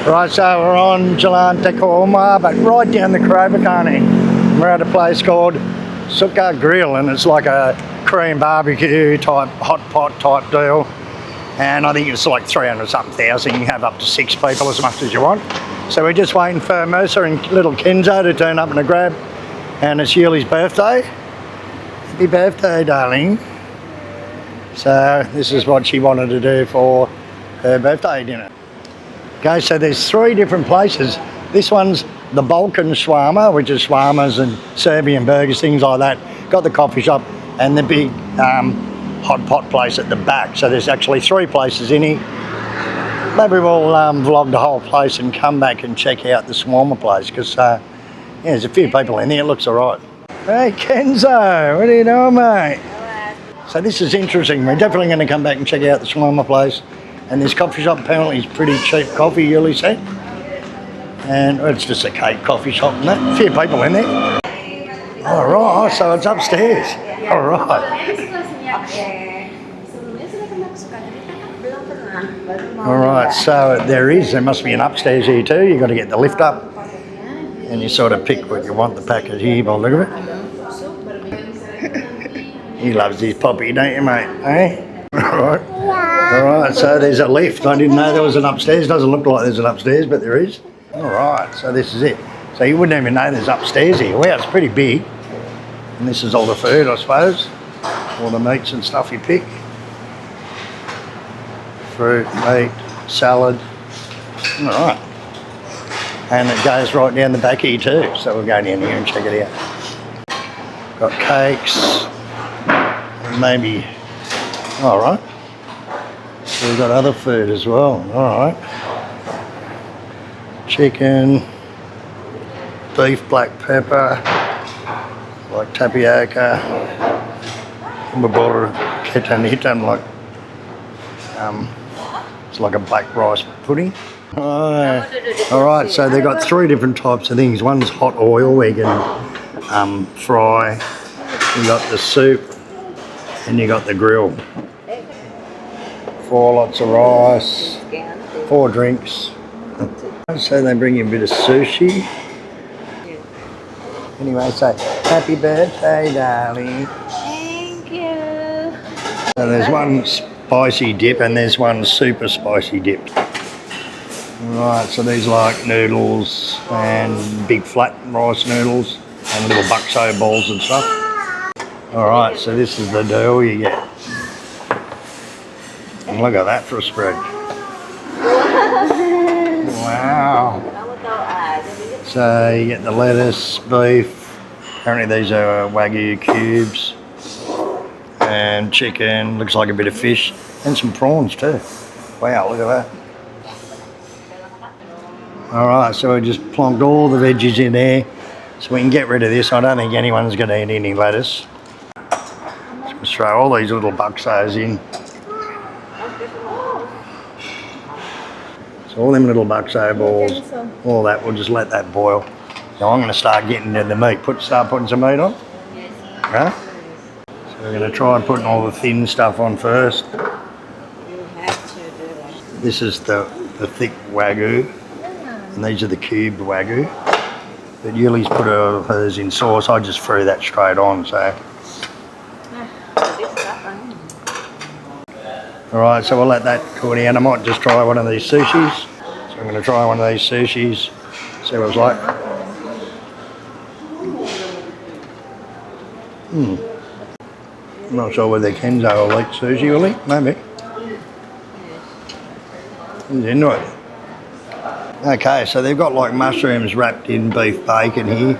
Right, so we're on Jalan Tecoma, but right down the Crovacani. We're at a place called Shuka Grill, and it's like a Korean barbecue type, hot pot type deal. And I think it's like 300 something thousand. You can have up to 6 people, as much as you want. So we're just waiting for Mercer and little Kenzo to turn up in a grab. And it's Yuli's birthday. Happy birthday, darling. So this is what she wanted to do for her birthday dinner. Okay, so there's 3 different places. This one's the Balkan shawarma, which is shawarmas and Serbian burgers, things like that. Got the coffee shop and the big hot pot place at the back. So there's actually 3 places in here. Maybe we'll vlog the whole place and come back and check out the shawarma place, because yeah, there's a few people in there. It looks all right. Hey Kenzo, what are you doing, mate? So this is interesting. We're definitely going to come back and check out the shawarma place. And this coffee shop apparently is pretty cheap coffee, Yuli said. And it's just a cake coffee shop and that. A few people in there. All right, so it's upstairs. All right. All right, so there must be an upstairs here too. You've got to get the lift up. And you sort of pick what you want, the packet here by the look of it. He loves his poppy, don't you, mate? Eh? All right. All right, so there's a lift. I didn't know there was an upstairs. Doesn't look like there's an upstairs, but there is. All right, so this is it. So you wouldn't even know there's upstairs here. Wow, it's pretty big. And this is all the food, I suppose. All the meats and stuff you pick. Fruit, meat, salad. All right. And it goes right down the back here too. So we'll go down here and check it out. Got cakes. Maybe. All right. So we've got other food as well. All right. Chicken, beef, black pepper, like tapioca, mbabora ketan, like it's like a black rice pudding. All right, so they've got 3 different types of things. One's hot oil where you can fry. You got the soup, and you got the grill. 4 lots of rice, 4 drinks. So they bring you a bit of sushi. Anyway, so happy birthday, darling. Thank you. So there's one spicy dip and there's one super spicy dip. Right, so these are like noodles and big flat rice noodles and little bakso balls and stuff. Alright, so this is the deal you get. And look at that for a spread. Wow. So you get the lettuce, beef, apparently these are Wagu cubes, and chicken, looks like a bit of fish, and some prawns too. Wow, look at that. Alright, so we just plonked all the veggies in there, so we can get rid of this. I don't think anyone's going to eat any lettuce. Let's throw all these little baksos in. So all them little bakso balls, all that, we'll just let that boil. Now I'm going to start getting into the meat. Start putting some meat on. Right? So we're going to try putting all the thin stuff on first. This is the thick Wagu, and these are the cubed Wagu. But Yuli's put hers in sauce. I just threw that straight on, so. Alright, so we'll let that cool down. I might just try one of these sushis. So I'm going to try one of these sushis, see what it's like. I'm not sure whether Kenzo will eat sushi, will he? Maybe. He's into it. Okay, so they've got like mushrooms wrapped in beef bacon here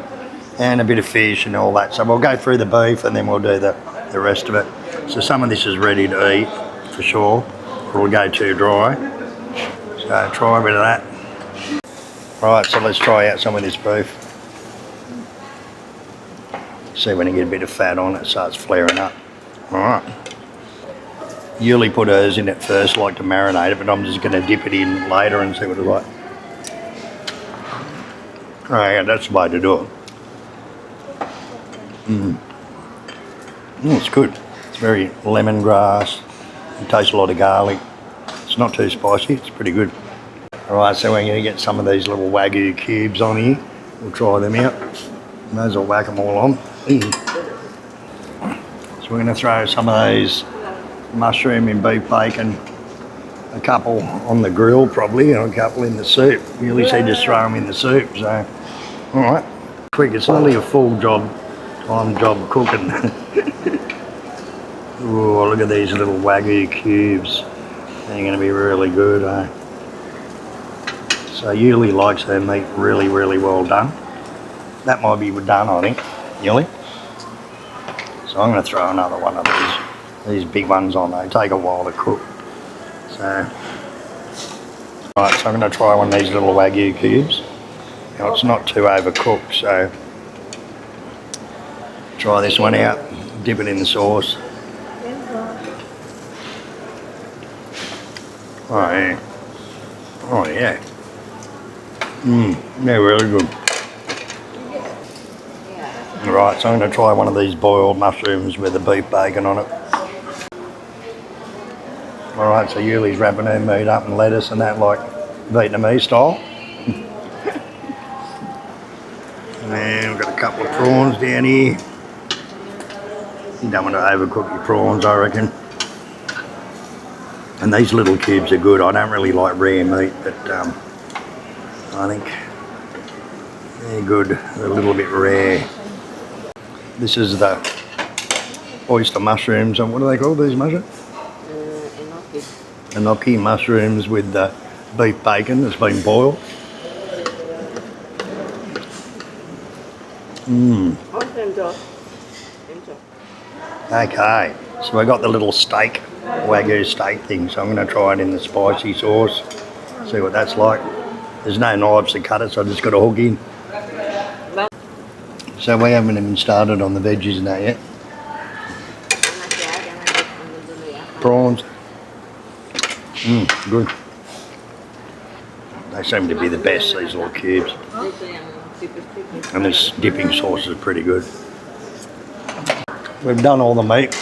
and a bit of fish and all that. So we'll go through the beef and then we'll do the rest of it. So some of this is ready to eat. For sure, or it'll go too dry. So try a bit of that. Right, so let's try out some of this beef. See when you get a bit of fat on it, starts flaring up. Alright. Yuli put hers in it first, like to marinate it, but I'm just going to dip it in later and see what it's like. Alright, that's the way to do it. It's good. It's very lemongrass. It tastes a lot of garlic. It's not too spicy, it's pretty good. Alright, so we're going to get some of these little Wagu cubes on here. We'll try them out. May as well whack them all on. So we're going to throw some of those mushroom and beef bacon, a couple on the grill probably, and a couple in the soup. Yuli said just throw them in the soup, so alright. Quick, it's nearly a full job, time job cooking. Oh, look at these little Wagu cubes. They're going to be really good, eh? So Yuli likes her meat really, really well done. That might be done, I think, Yuli. So I'm going to throw another one of these big ones on. They take a while to cook. So, right, so I'm going to try one of these little Wagu cubes. Now, it's not too overcooked, so try this one out. Dip it in the sauce. Oh yeah. Oh yeah. They're really good. Right, so I'm going to try one of these boiled mushrooms with the beef bacon on it. Alright, so Yuli's wrapping her meat up in lettuce and that, like Vietnamese style. And we've got a couple of prawns down here. You don't want to overcook your prawns, I reckon. And these little cubes are good. I don't really like rare meat, but I think they're good. They're a little bit rare. This is the oyster mushrooms, and what do they call these mushrooms? Enoki mushrooms with the beef bacon that's been boiled. Okay, so I got the little steak, Wagu steak thing, so I'm going to try it in the spicy sauce, see what that's like. There's no knives to cut it, so I just got a hook in. So we haven't even started on the veggies and that yet. Prawns. Good. They seem to be the best, these little cubes. And this dipping sauce is pretty good. We've done all the meat.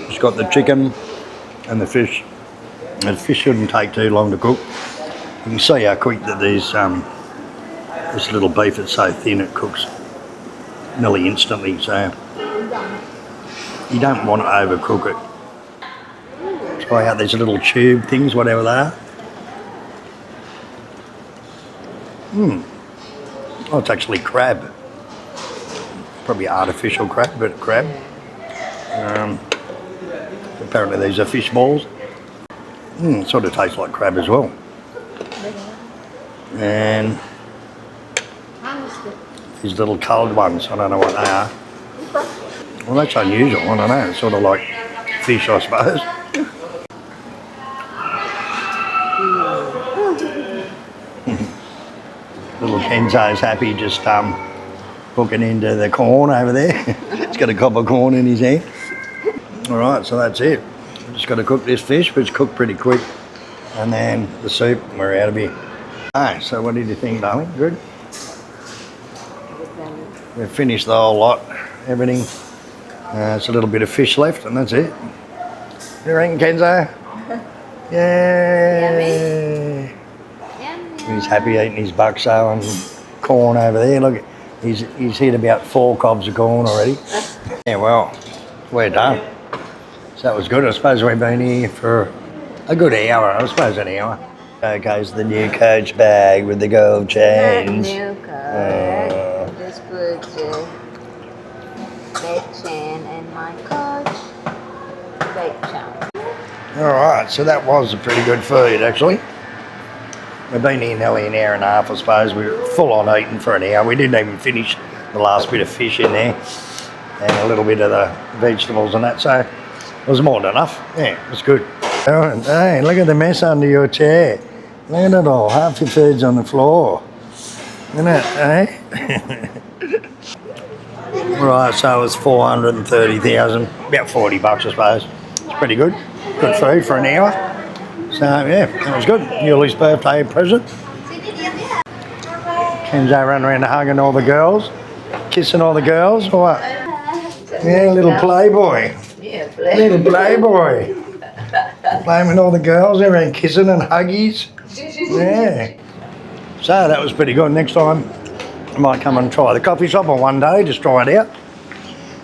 It's got the chicken and the fish. The fish shouldn't take too long to cook. You can see how quick that these this little beef is so thin it cooks nearly instantly, so you don't want to overcook it. Try out these little tube things, whatever they are. Oh, it's actually crab. Probably artificial crab, but crab. Apparently these are fish balls. It sort of tastes like crab as well. And these little coloured ones, I don't know what they are. Well, that's unusual, I don't know. It's sort of like fish, I suppose. Little Kenzo's happy just hooking into the corn over there. He's got a cob of corn in his hand. Alright, so that's it. We've just got to cook this fish, which cooked pretty quick. And then the soup, and we're out of here. Alright, so what did you think, darling? Good? We've finished the whole lot, everything. It's a little bit of fish left, and that's it. You reckon, Kenzo? Yay! He's happy eating his buxo and corn over there. Look, he's hit about 4 cobs of corn already. Yeah, well, we're done. So that was good. I suppose we've been here for a good hour. I suppose an hour. Okay, so the new coach bag with the gold chains. New coach. Just put the bed chain and my coach bed chain. Alright, so that was a pretty good feed actually. We've been here nearly an hour and a half, I suppose. We were full on eating for an hour. We didn't even finish the last bit of fish in there and a little bit of the vegetables and that, so it was more than enough. Yeah, it was good. Hey, look at the mess under your chair. Look at it all. Half your food's on the floor. Isn't it, eh? Right, so it was 430,000, about 40 bucks, I suppose. It's pretty good. Good food for an hour. So yeah, that was good. Yuli's birthday present. Kenzo running around hugging all the girls, kissing all the girls, or what? Yeah, little playboy. Yeah, Little playboy. Playing with all the girls, everyone kissing and huggies. Yeah. So that was pretty good. Next time I might come and try the coffee shop on one day, just try it out.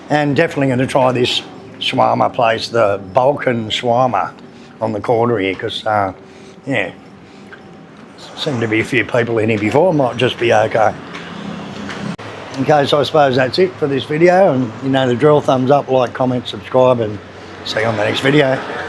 And definitely going to try this shawarma place, the Balkan shawarma on the corner here, because, yeah, seem to be a few people in here before. Might just be okay. Okay, so I suppose that's it for this video, and you know the drill. Thumbs up, like, comment, subscribe, and see you on the next video.